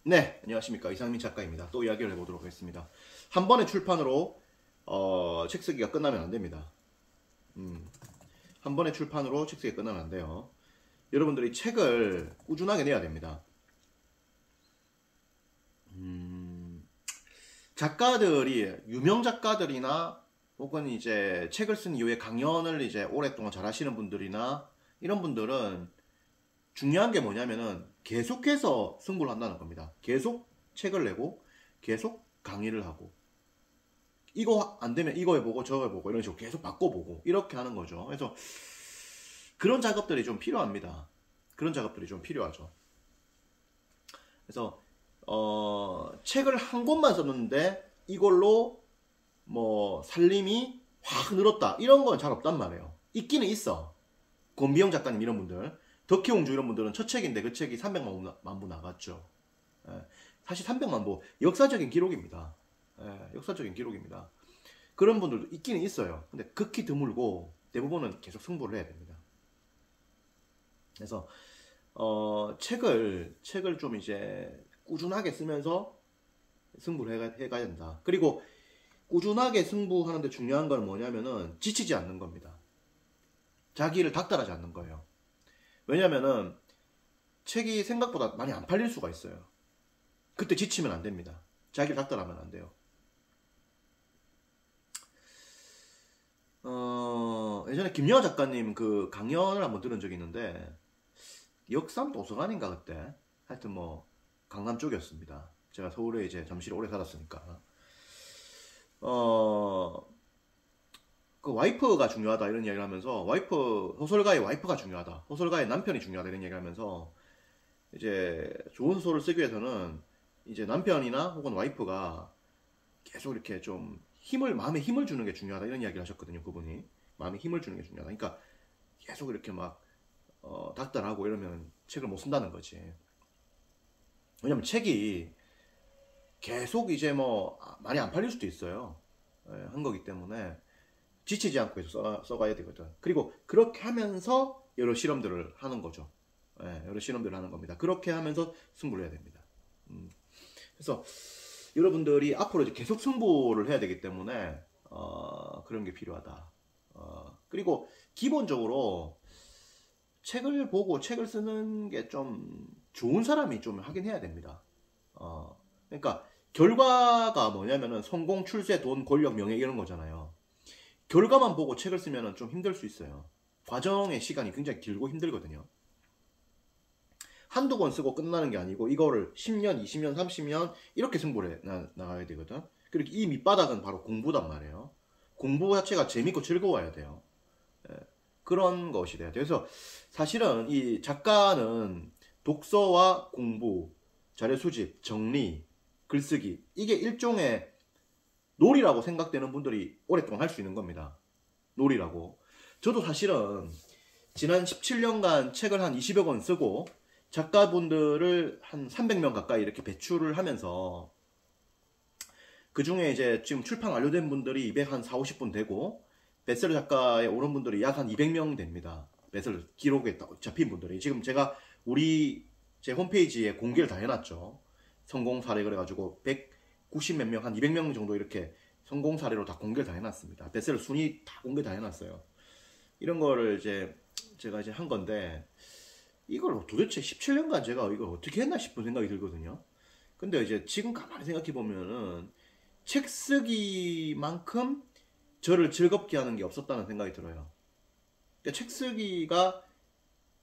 네, 안녕하십니까. 이상민 작가입니다. 또 이야기를 해보도록 하겠습니다. 한 번의 출판으로 책 쓰기가 끝나면 안 됩니다. 한 번의 출판으로 책 쓰기가 끝나면 안 돼요. 여러분들이 책을 꾸준하게 내야 됩니다. 작가들이, 유명 작가들이나 혹은 이제 책을 쓴 이후에 강연을 이제 오랫동안 잘 하시는 분들이나 이런 분들은 중요한 게 뭐냐면은 계속해서 승부를 한다는 겁니다. 계속 책을 내고 계속 강의를 하고, 이거 안 되면 이거 해보고 저거 해보고 이런 식으로 계속 바꿔보고 이렇게 하는 거죠. 그래서 그런 작업들이 좀 필요합니다. 그런 작업들이 좀 필요하죠. 그래서 책을 한 권만 썼는데 이걸로 뭐 살림이 확 늘었다 이런 건 잘 없단 말이에요. 있기는 있어. 권비영 작가님 이런 분들, 덕희옹주 이런 분들은 첫 책인데 그 책이 300만 부 나갔죠. 사실 300만 부 역사적인 기록입니다. 역사적인 기록입니다. 그런 분들도 있기는 있어요. 근데 극히 드물고 대부분은 계속 승부를 해야 됩니다. 그래서 책을 좀 이제 꾸준하게 쓰면서 승부를 해가야 된다. 그리고 꾸준하게 승부하는데 중요한 건 뭐냐면은 지치지 않는 겁니다. 자기를 닥달하지 않는 거예요. 왜냐면은 책이 생각보다 많이 안 팔릴 수가 있어요. 그때 지치면 안 됩니다. 자기를 닥달하면 안 돼요. 예전에 김여하 작가님 그 강연을 한번 들은 적이 있는데, 역삼 도서관인가 그때, 하여튼 뭐 강남 쪽이었습니다. 제가 서울에 이제 잠시 오래 살았으니까. 그 와이프가 중요하다 이런 이야기를 하면서, 소설가의 와이프가 중요하다, 소설가의 남편이 중요하다 이런 얘기를 하면서, 이제 좋은 소설을 쓰기 위해서는 이제 남편이나 혹은 와이프가 계속 이렇게 좀 마음에 힘을 주는 게 중요하다 이런 이야기를 하셨거든요. 그분이 마음에 힘을 주는 게 중요하다. 그러니까 계속 이렇게 막 닥달하고 이러면 책을 못 쓴다는 거지. 왜냐면 책이 계속 이제 뭐 많이 안 팔릴 수도 있어요. 한 거기 때문에 지치지 않고 계속 써가야 되거든. 그리고 그렇게 하면서 여러 실험들을 하는 거죠. 여러 실험들을 하는 겁니다. 그렇게 하면서 승부를 해야 됩니다. 그래서 여러분들이 앞으로 이제 계속 승부를 해야 되기 때문에 그런 게 필요하다. 그리고 기본적으로 책을 보고 책을 쓰는 게 좀 좋은 사람이 좀 하긴 해야 됩니다. 그러니까 결과가 뭐냐면은 성공, 출세, 돈, 권력, 명예 이런 거잖아요. 결과만 보고 책을 쓰면은 좀 힘들 수 있어요. 과정의 시간이 굉장히 길고 힘들거든요. 한두 권 쓰고 끝나는 게 아니고 이거를 10년, 20년, 30년 이렇게 승부를 나가야 되거든. 그리고 이 밑바닥은 바로 공부단 말이에요. 공부 자체가 재밌고 즐거워야 돼요. 그런 것이 돼야 돼요. 그래서 사실은 이 작가는 독서와 공부, 자료 수집, 정리, 글쓰기, 이게 일종의 놀이라고 생각되는 분들이 오랫동안 할 수 있는 겁니다. 놀이라고. 저도 사실은 지난 17년간 책을 한 20여 권 쓰고 작가분들을 한 300명 가까이 이렇게 배출을 하면서, 그 중에 이제 지금 출판 완료된 분들이 240, 50분 되고, 베스트셀러 작가에 오른 분들이 약 한 200명 됩니다. 베스트셀러 기록에 잡힌 분들이. 지금 제가 제 홈페이지에 공개를 다 해놨죠. 성공 사례 그래가지고 190 몇 명, 한 200명 정도 이렇게 성공 사례로 다 공개를 다 해놨습니다. 베스트셀러 순위 다 공개 다 해놨어요. 이런 거를 제가 이제 한 건데, 이걸 도대체 17년간 제가 이걸 어떻게 했나 싶은 생각이 들거든요. 근데 이제 지금 가만히 생각해 보면은 책 쓰기만큼 저를 즐겁게 하는 게 없었다는 생각이 들어요. 그러니까 책 쓰기가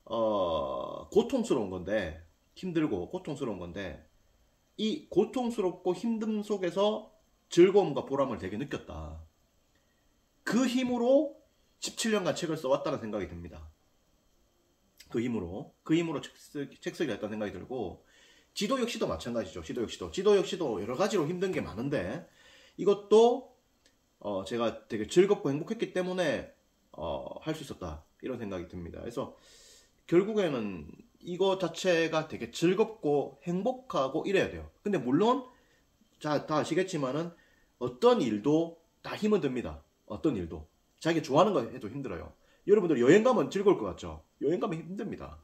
고통스러운 건데, 힘들고 고통스러운 건데, 이 고통스럽고 힘듦 속에서 즐거움과 보람을 되게 느꼈다. 그 힘으로 17년간 책을 써왔다는 생각이 듭니다. 그 힘으로 책 쓰기를 했다는 생각이 들고, 지도 역시도 마찬가지죠. 지도 역시도 여러 가지로 힘든 게 많은데, 이것도 제가 되게 즐겁고 행복했기 때문에 할 수 있었다 이런 생각이 듭니다. 그래서 결국에는 이거 자체가 되게 즐겁고 행복하고 이래야 돼요. 근데 물론 다 아시겠지만은 어떤 일도 다 힘은 듭니다. 어떤 일도 자기 좋아하는 거 해도 힘들어요. 여러분들 여행 가면 즐거울 것 같죠? 여행 가면 힘듭니다.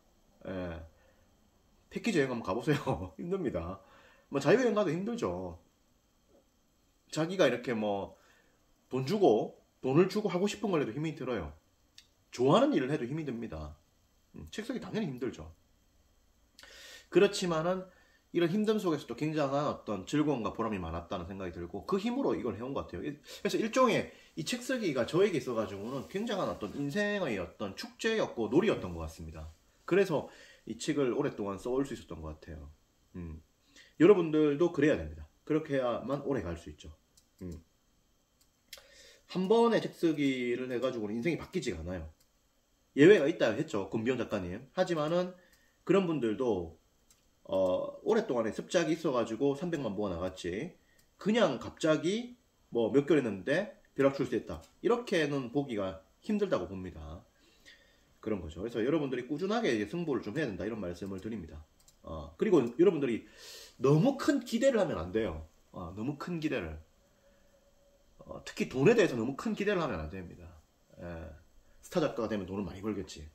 패키지 여행 한번 가보세요. 힘듭니다. 뭐 자유여행 가도 힘들죠. 자기가 이렇게 뭐 돈을 주고 하고 싶은 걸 해도 힘이 들어요. 좋아하는 일을 해도 힘이 듭니다. 책 쓰기 당연히 힘들죠. 그렇지만은 이런 힘듦 속에서도 굉장한 어떤 즐거움과 보람이 많았다는 생각이 들고 그 힘으로 이걸 해온 것 같아요. 그래서 일종의 이 책 쓰기가 저에게 있어가지고는 굉장한 어떤 인생의 어떤 축제였고 놀이였던 것 같습니다. 그래서 이 책을 오랫동안 써올 수 있었던 것 같아요. 여러분들도 그래야 됩니다. 그렇게 해야만 오래 갈 수 있죠. 한 번의 책 쓰기를 해가지고는 인생이 바뀌지가 않아요. 예외가 있다 했죠, 권비영 작가님. 하지만은 그런 분들도 오랫동안의 습작이 있어가지고 300만 부가 나갔지, 그냥 갑자기 뭐 몇 개월 했는데 벼락 출세했다, 이렇게는 보기가 힘들다고 봅니다. 그런 거죠. 그래서 여러분들이 꾸준하게 승부를 좀 해야 된다, 이런 말씀을 드립니다. 그리고 여러분들이 너무 큰 기대를 하면 안 돼요. 너무 큰 기대를, 특히 돈에 대해서 너무 큰 기대를 하면 안 됩니다. 스타 작가가 되면 돈을 많이 벌겠지.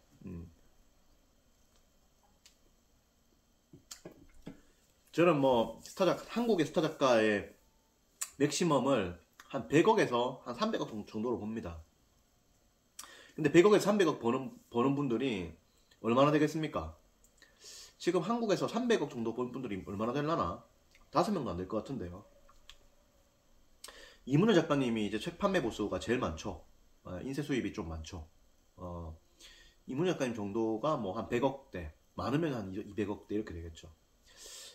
저는 뭐 한국의 스타 작가의 맥시멈을 한 100억에서 한 300억 정도로 봅니다. 근데 100억에서 300억 버는 분들이 얼마나 되겠습니까? 지금 한국에서 300억 정도 버는 분들이 얼마나 되려나? 5명도 안 될 것 같은데요. 이문현 작가님이 이제 책 판매 보수가 제일 많죠. 인쇄 수입이 좀 많죠. 이문현 작가님 정도가 뭐 한 100억대, 많으면 한 200억대 이렇게 되겠죠.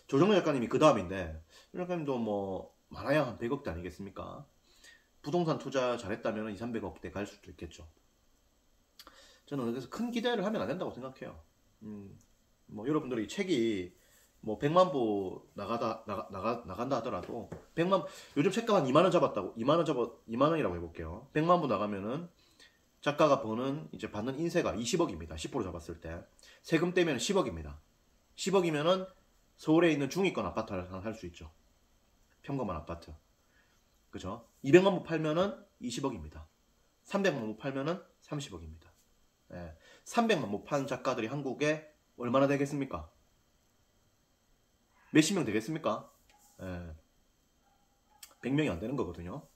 조정래 작가님이 그 다음인데, 조정래 작가님도 뭐 많아야 한 100억대 아니겠습니까? 부동산 투자 잘했다면 2, 300억대 갈 수도 있겠죠. 저는 그래서 큰 기대를 하면 안 된다고 생각해요. 뭐 여러분들이 책이 뭐 100만 부 나간다 하더라도, 요즘 책값 한 2만원 잡았다고, 2만원이라고 해볼게요. 100만 부 나가면은 작가가 이제 받는 인세가 20억입니다. 10% 잡았을 때. 세금 떼면 10억입니다. 10억이면은 서울에 있는 중위권 아파트를 할 수 있죠. 평범한 아파트. 그죠? 200만 부 팔면은 20억입니다. 300만 부 팔면은 30억입니다. 300만 부 판 작가들이 한국에 얼마나 되겠습니까? 몇십 명 되겠습니까? 100명이 안 되는 거거든요.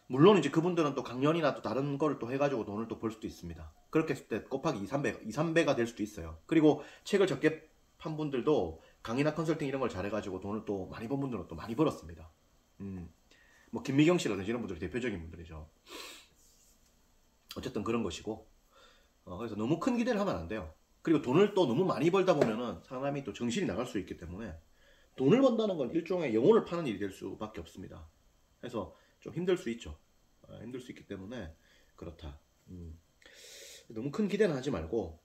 물론 이제 그분들은 또 강연이나 또 다른 거를 또 해가지고 돈을 또 벌 수도 있습니다. 그렇게 했을 때 곱하기 2, 3배가 될 수도 있어요. 그리고 책을 적게 판 분들도 강의나 컨설팅 이런 걸 잘해가지고 돈을 또 많이 번 분들은 또 많이 벌었습니다. 뭐 김미경 씨라든지 이런 분들이 대표적인 분들이죠. 어쨌든 그런 것이고, 그래서 너무 큰 기대를 하면 안 돼요. 그리고 돈을 또 너무 많이 벌다 보면은 사람이 또 정신이 나갈 수 있기 때문에, 돈을 번다는 건 일종의 영혼을 파는 일이 될 수밖에 없습니다. 그래서 좀 힘들 수 있죠. 힘들 수 있기 때문에 그렇다. 너무 큰 기대는 하지 말고,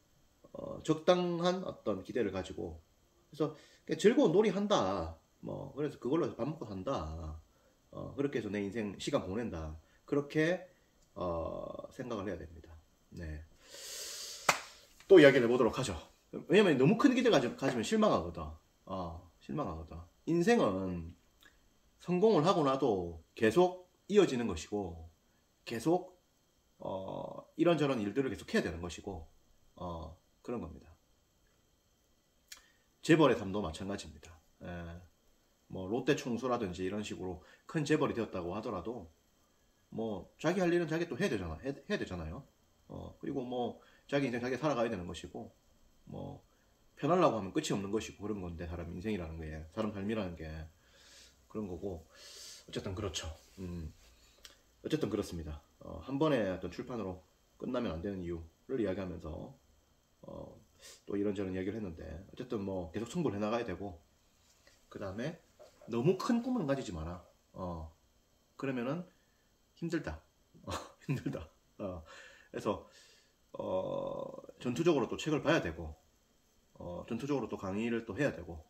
적당한 어떤 기대를 가지고, 그래서 즐거운 놀이 한다, 뭐 그래서 그걸로 밥 먹고 산다, 그렇게 해서 내 인생 시간 보낸다, 그렇게 생각을 해야 됩니다. 네. 또 이야기를 해보도록 하죠. 왜냐면 너무 큰 기대 가지면 실망하거든. 실망하거든. 인생은 성공을 하고 나도 계속 이어지는 것이고, 계속 이런저런 일들을 계속 해야 되는 것이고, 그런 겁니다. 재벌의 삶도 마찬가지입니다. 뭐 롯데 총수라든지 이런 식으로 큰 재벌이 되었다고 하더라도, 뭐 자기 할 일은 자기 또 해야 되잖아요. 그리고 뭐 자기 인생 자기 살아가야 되는 것이고, 뭐 편하려고 하면 끝이 없는 것이고, 그런 건데, 사람 인생이라는 게, 사람 삶이라는 게 그런 거고, 어쨌든 그렇죠. 어쨌든 그렇습니다. 한 번에 어떤 출판으로 끝나면 안 되는 이유를 이야기하면서 또 이런저런 이야기를 했는데, 어쨌든 뭐 계속 승부를 해나가야 되고, 그 다음에 너무 큰 꿈은 가지지 마라. 그러면은 힘들다. 힘들다. 그래서 전투적으로 또 책을 봐야 되고, 전투적으로 또 강의를 또 해야 되고,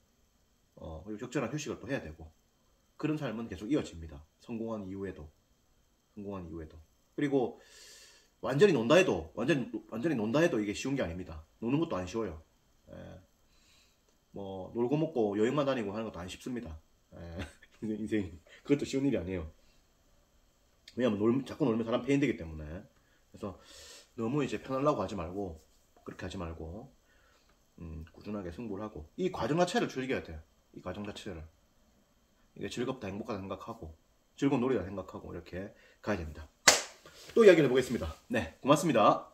그리고 적절한 휴식을 또 해야 되고, 그런 삶은 계속 이어집니다. 성공한 이후에도. 그리고 완전히 논다 해도 이게 쉬운 게 아닙니다. 노는 것도 안 쉬워요. 뭐 놀고 먹고 여행만 다니고 하는 것도 안 쉽습니다. 인생 그것도 쉬운 일이 아니에요. 왜냐면 자꾸 놀면 사람 패인되기 때문에. 그래서 너무 이제 편하려고 하지 말고, 그렇게 하지 말고, 꾸준하게 승부를 하고, 이 과정 자체를 즐겨야 돼요. 이 과정 자체를. 이게 즐겁다, 행복하다 생각하고 즐거운 놀이다 생각하고 이렇게 가야 됩니다. 또 이야기를 해보겠습니다. 네, 고맙습니다.